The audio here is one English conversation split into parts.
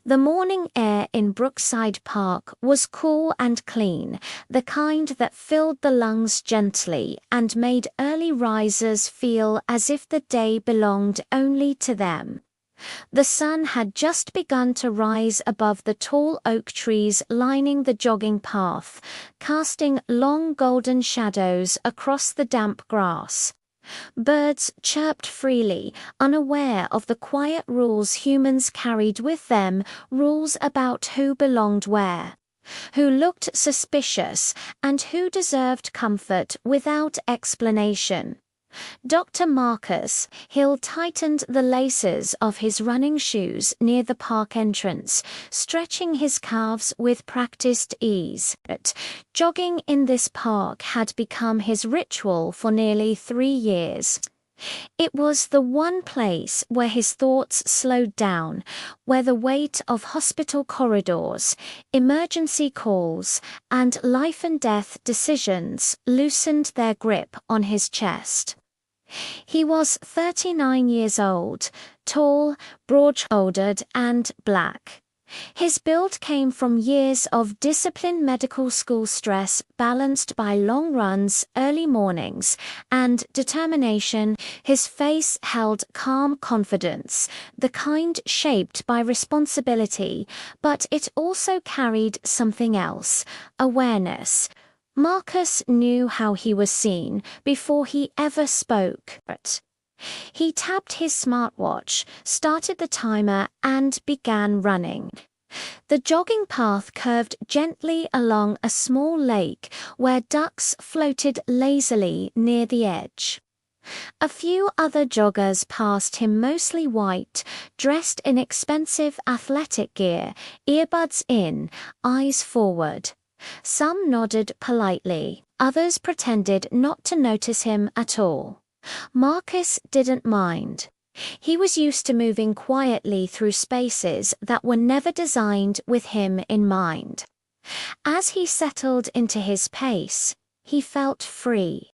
The morning air in Brookside Park was cool and clean, the kind that filled the lungs gently and made early risers feel as if the day belonged only to them. The sun had just begun to rise above the tall oak trees lining the jogging path, casting long golden shadows across the damp grass. Birds chirped freely, unaware of the quiet rules humans carried with them, rules about who belonged where, who looked suspicious, and who deserved comfort without explanation. Dr. Marcus Hill tightened the laces of his running shoes near the park entrance, stretching his calves with practiced ease. Jogging in this park had become his ritual for nearly 3 years. It was the one place where his thoughts slowed down, where the weight of hospital corridors, emergency calls, and life-and-death decisions loosened their grip on his chest. He was 39 years old, tall, broad-shouldered, and black. His build came from years of disciplined medical school stress balanced by long runs, early mornings, and determination. His face held calm confidence, the kind shaped by responsibility, but it also carried something else, awareness. Marcus knew how he was seen before he ever spoke. He tapped his smartwatch, started the timer, and began running. The jogging path curved gently along a small lake where ducks floated lazily near the edge. A few other joggers passed him, mostly white, dressed in expensive athletic gear, earbuds in, eyes forward. Some nodded politely, others pretended not to notice him at all. Marcus didn't mind. He was used to moving quietly through spaces that were never designed with him in mind. As he settled into his pace, he felt free.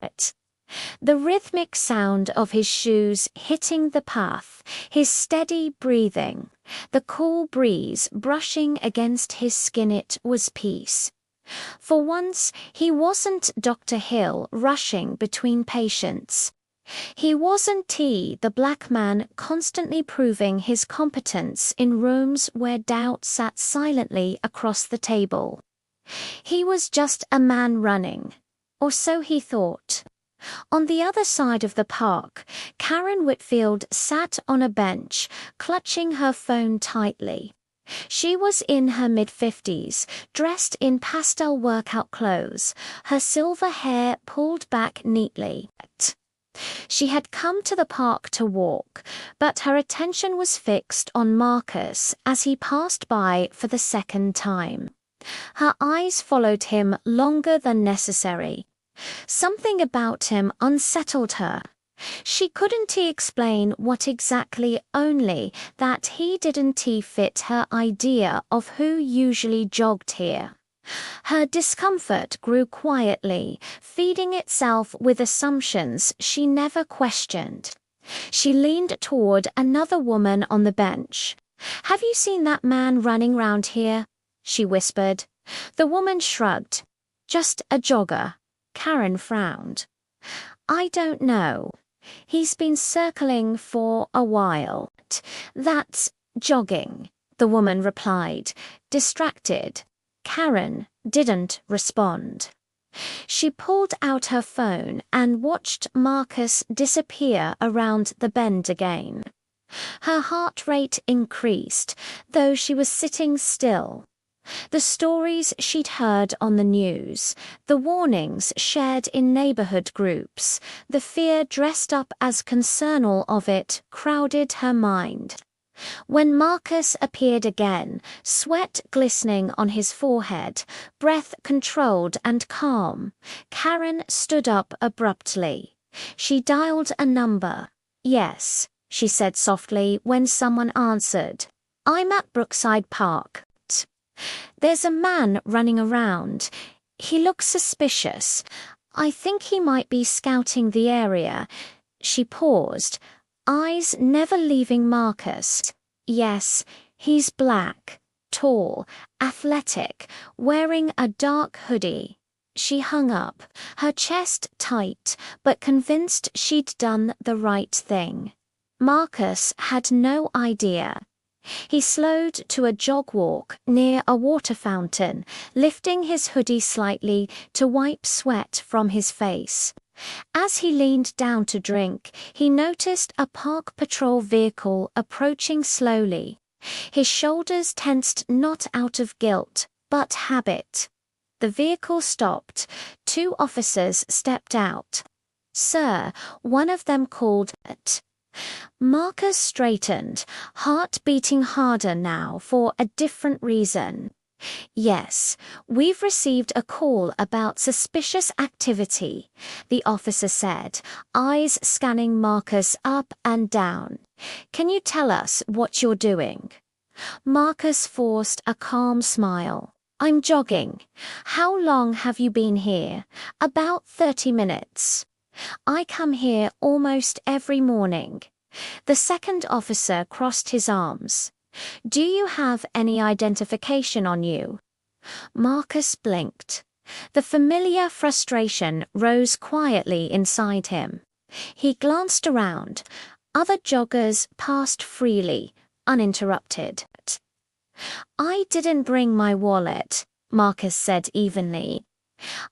The rhythmic sound of his shoes hitting the path, his steady breathing, the cool breeze brushing against his skin, it was peace. For once, he wasn't Dr. Hill rushing between patients. He wasn't T, the black man constantly proving his competence in rooms where doubt sat silently across the table. He was just a man running, or so he thought. On the other side of the park, Karen Whitfield sat on a bench, clutching her phone tightly. She was in her mid-50s, dressed in pastel workout clothes, her silver hair pulled back neatly. She had come to the park to walk, but her attention was fixed on Marcus as he passed by for the second time. Her eyes followed him longer than necessary. Something about him unsettled her. She couldn't explain what exactly, only that he didn't fit her idea of who usually jogged here. Her discomfort grew quietly, feeding itself with assumptions she never questioned. She leaned toward another woman on the bench. "Have you seen that man running round here?" she whispered. The woman shrugged. "Just a jogger." Karen frowned. "I don't know. He's been circling for a while." "That's jogging," the woman replied, distracted. Karen didn't respond. She pulled out her phone and watched Marcus disappear around the bend again. Her heart rate increased, though she was sitting still. The stories she'd heard on the news, the warnings shared in neighborhood groups, the fear dressed up as concernal of it crowded her mind. When Marcus appeared again, sweat glistening on his forehead, breath controlled and calm, Karen stood up abruptly. She dialed a number. "Yes," she said softly when someone answered. "I'm at Brookside Park. There's a man running around. He looks suspicious. I think he might be scouting the area." She paused, eyes never leaving Marcus. Yes, he's black, tall, athletic, wearing a dark hoodie. She hung up, her chest tight, but convinced she'd done the right thing. Marcus had no idea. He slowed to a jog walk near a water fountain, lifting his hoodie slightly to wipe sweat from his face. As he leaned down to drink, he noticed a park patrol vehicle approaching slowly. His shoulders tensed not out of guilt, but habit. The vehicle stopped. 2 officers stepped out. "Sir," one of them called. Marcus straightened, heart beating harder now for a different reason. "Yes, we've received a call about suspicious activity," the officer said, eyes scanning Marcus up and down. "Can you tell us what you're doing?" Marcus forced a calm smile. "I'm jogging. How long have you been here?" "About 30 minutes. I come here almost every morning." The second officer crossed his arms. "Do you have any identification on you?" Marcus blinked. The familiar frustration rose quietly inside him. He glanced around. Other joggers passed freely, uninterrupted. "I didn't bring my wallet," Marcus said evenly.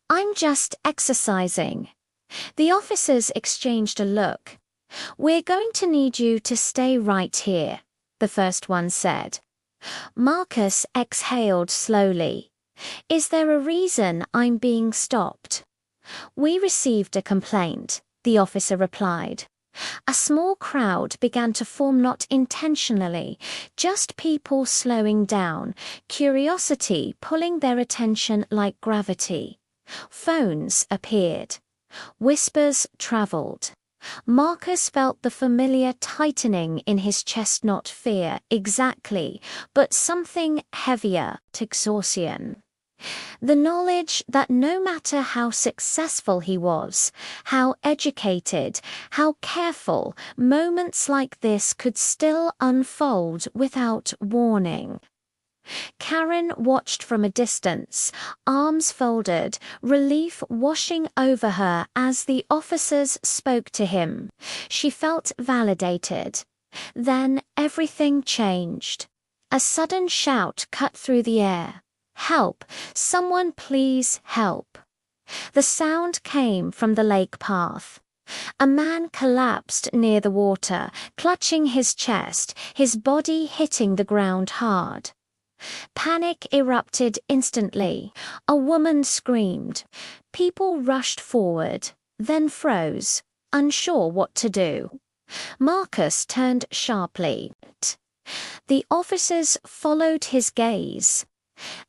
"I'm just exercising." The officers exchanged a look. "We're going to need you to stay right here," the first one said. Marcus exhaled slowly. "Is there a reason I'm being stopped?" "We received a complaint," the officer replied. A small crowd began to form, not intentionally, just people slowing down, curiosity pulling their attention like gravity. Phones appeared. Whispers traveled. Marcus felt the familiar tightening in his chest, not fear exactly, but something heavier, exhaustion. The knowledge that no matter how successful he was, how educated, how careful, moments like this could still unfold without warning. Karen watched from a distance, arms folded, relief washing over her as the officers spoke to him. She felt validated. Then everything changed. A sudden shout cut through the air. "Help! Someone please help!" The sound came from the lake path. A man collapsed near the water, clutching his chest, his body hitting the ground hard. Panic erupted instantly. A woman screamed. People rushed forward, then froze, unsure what to do. Marcus turned sharply. The officers followed his gaze.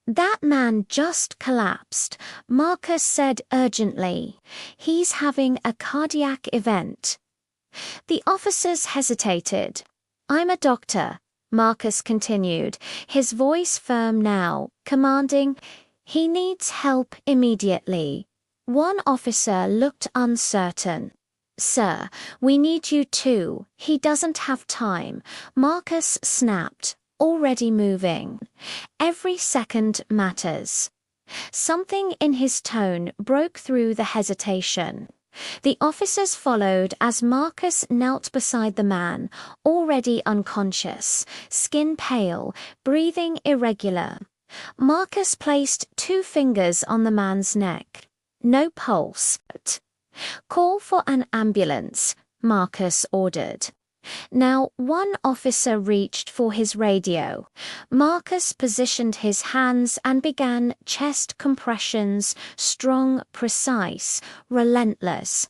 "That man just collapsed," Marcus said urgently. "He's having a cardiac event." The officers hesitated. "I'm a doctor," Marcus continued, his voice firm now, commanding. "He needs help immediately." One officer looked uncertain. "Sir, we need you too. He doesn't have time," Marcus snapped, already moving. Every second matters. Something in his tone broke through the hesitation. The officers followed as Marcus knelt beside the man, already unconscious, skin pale, breathing irregular. Marcus placed 2 fingers on the man's neck. No pulse. "Call for an ambulance," Marcus ordered. Now one officer reached for his radio. Marcus positioned his hands and began chest compressions, strong, precise, relentless.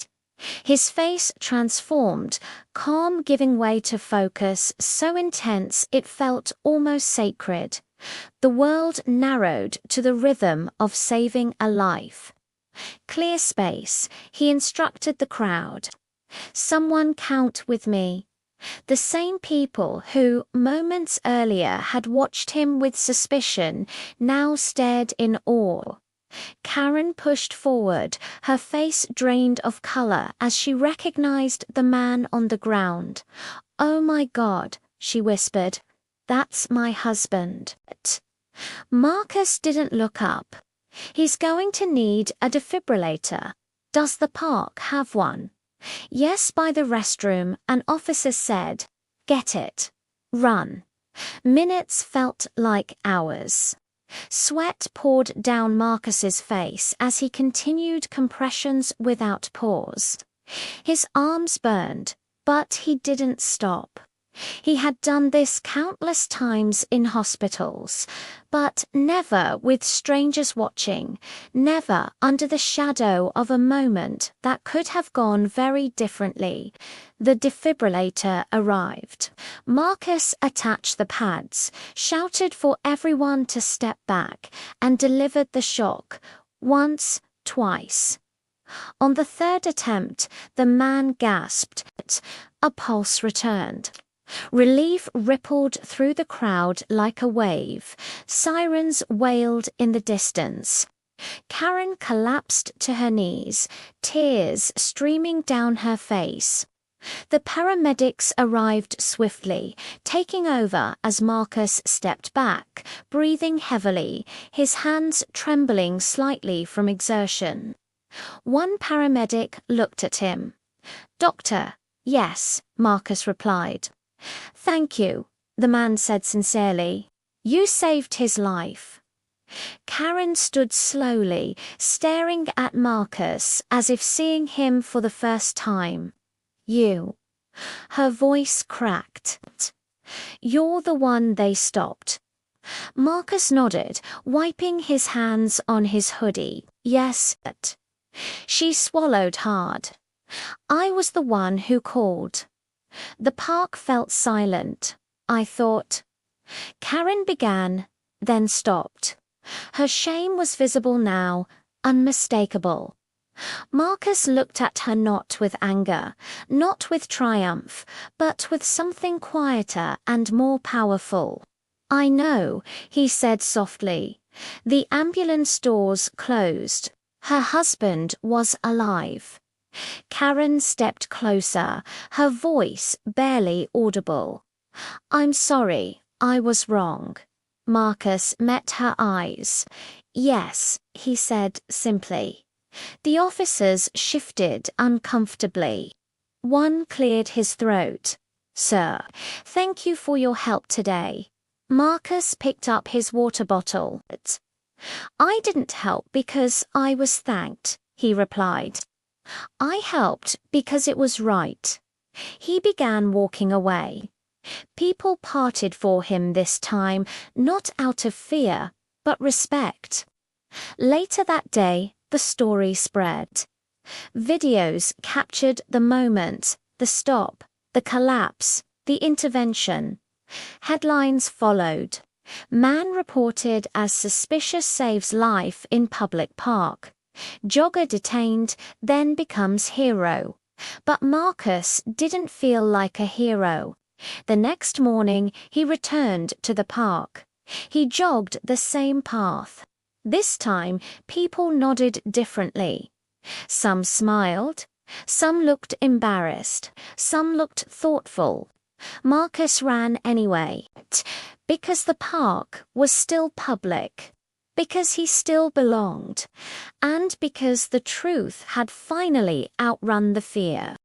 His face transformed, calm giving way to focus so intense it felt almost sacred. The world narrowed to the rhythm of saving a life. "Clear space," he instructed the crowd. "Someone count with me." The same people who, moments earlier, had watched him with suspicion, now stared in awe. Karen pushed forward, her face drained of color as she recognized the man on the ground. "Oh my God," she whispered. That's my husband. Marcus didn't look up. He's going to need a defibrillator. Does the park have one? Yes, by the restroom, an officer said. Get it. Run. Minutes felt like hours. Sweat poured down Marcus's face as he continued compressions without pause. His arms burned, but he didn't stop. He had done this countless times in hospitals, but never with strangers watching, never under the shadow of a moment that could have gone very differently. The defibrillator arrived. Marcus attached the pads, shouted for everyone to step back, and delivered the shock. Once, twice. On the third attempt, the man gasped. A pulse returned. Relief rippled through the crowd like a wave. Sirens wailed in the distance. Karen collapsed to her knees, tears streaming down her face. The paramedics arrived swiftly, taking over as Marcus stepped back, breathing heavily, his hands trembling slightly from exertion. One paramedic looked at him. "Doctor." "Yes," Marcus replied. "Thank you," the man said sincerely. "You saved his life." Karen stood slowly, staring at Marcus as if seeing him for the first time. "You." Her voice cracked. "You're the one they stopped." Marcus nodded, wiping his hands on his hoodie. "Yes." She swallowed hard. "I was the one who called." The park felt silent. I thought. Karen began, then stopped. Her shame was visible now, unmistakable. Marcus looked at her not with anger, not with triumph, but with something quieter and more powerful. "I know," he said softly. The ambulance doors closed. Her husband was alive. Karen stepped closer, her voice barely audible. "I'm sorry, I was wrong." Marcus met her eyes. "Yes," he said simply. The officers shifted uncomfortably. One cleared his throat. "Sir, thank you for your help today." Marcus picked up his water bottle. "I didn't help because I was thanked," he replied. "I helped because it was right." He began walking away. People parted for him this time, not out of fear, but respect. Later that day, the story spread. Videos captured the moment, the stop, the collapse, the intervention. Headlines followed. Man reported as suspicious saves life in public park. Jogger detained, then becomes hero. But Marcus didn't feel like a hero. The next morning, he returned to the park. He jogged the same path. This time, people nodded differently. Some smiled. Some looked embarrassed. Some looked thoughtful. Marcus ran anyway, because the park was still public, because he still belonged, and because the truth had finally outrun the fear.